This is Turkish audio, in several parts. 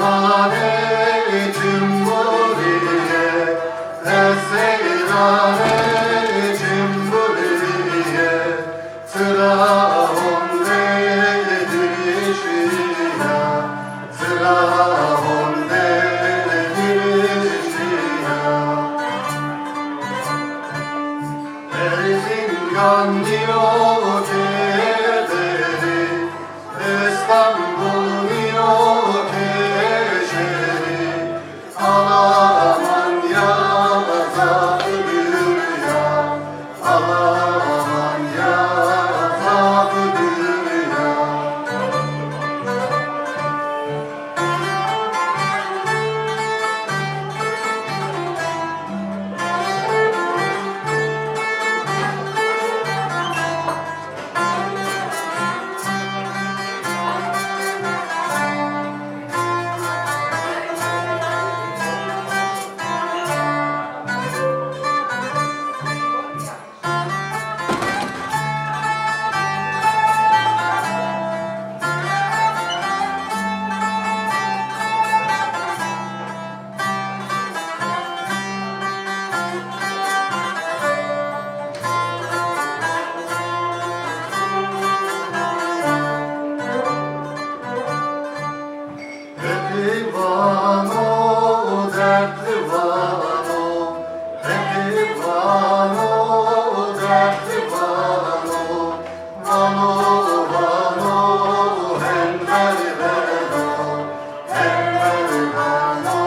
Seyrane Cumhuriye, Seyrane Cumhuriye, Trabzon delişiya, Trabzon delişiya. Erzincan diyor kederi, İstanbul diyor keşeri, Alaman yazaktır ya, Alaman yazaktır ya. Hep vano, dertli vano, hep vano, dertli vano, vano, vano, hem berbero, hem berbero,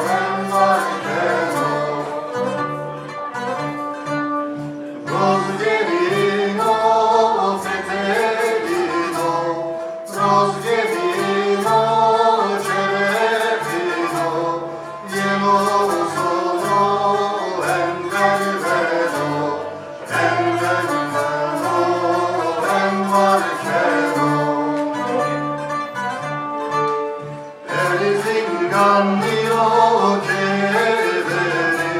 hem berbero. Rozgerino, feterino, rozgerino, şerefino, yemo solo, hem berbero, hem berbero, hem varkero. Erzincan diyor kederi,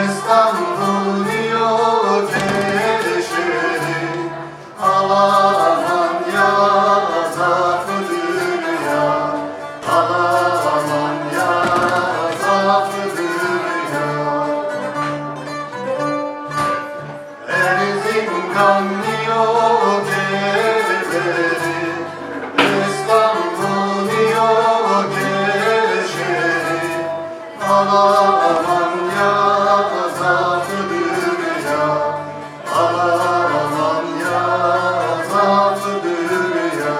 İstanbul diyor keşeri, Alaman yazaktır ya, Alaman yazaktır ya. Erzincan diyor kederi, İstanbul diyor keşeri, Alaman yazaktır ya, Alaman yazaktır ya.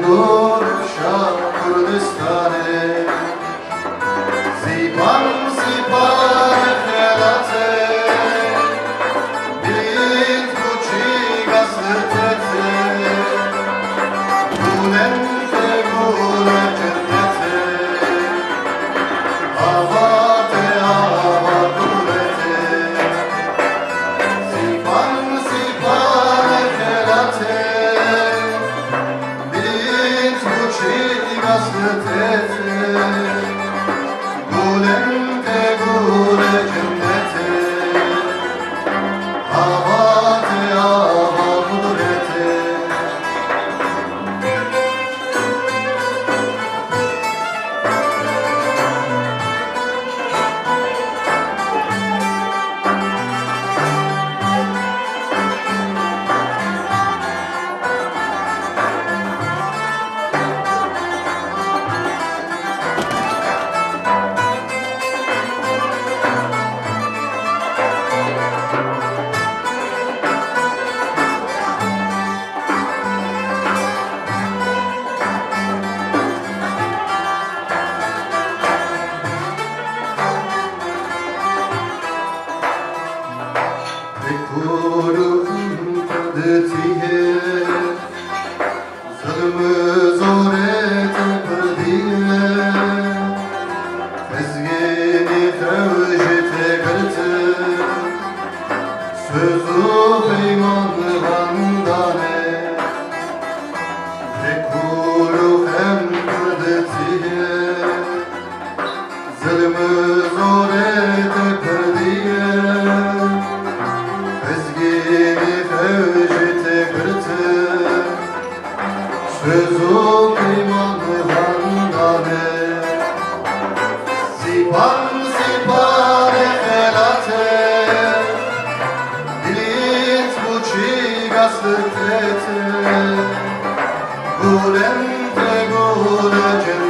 Bulur Şah Kurdistan'ı Ziban sipar helate Bilit kuçi gazetete Bulente bule cennete Avate ava kulete Ziban sipar helate Bilit kuçi gazetete Bulente bule cennete Avate ava kulete Kulun kadetiye Zulmü zorete perdiye Ezgini fevjete gırtı Sözü peyman vandane Kulu hem kadetiye Zulmü zorete perdiye Ezgini fevjete kırtı Sözü kıymanı vandane Sipan sipare helate Dilit buçi gazetete Gulente gule cennete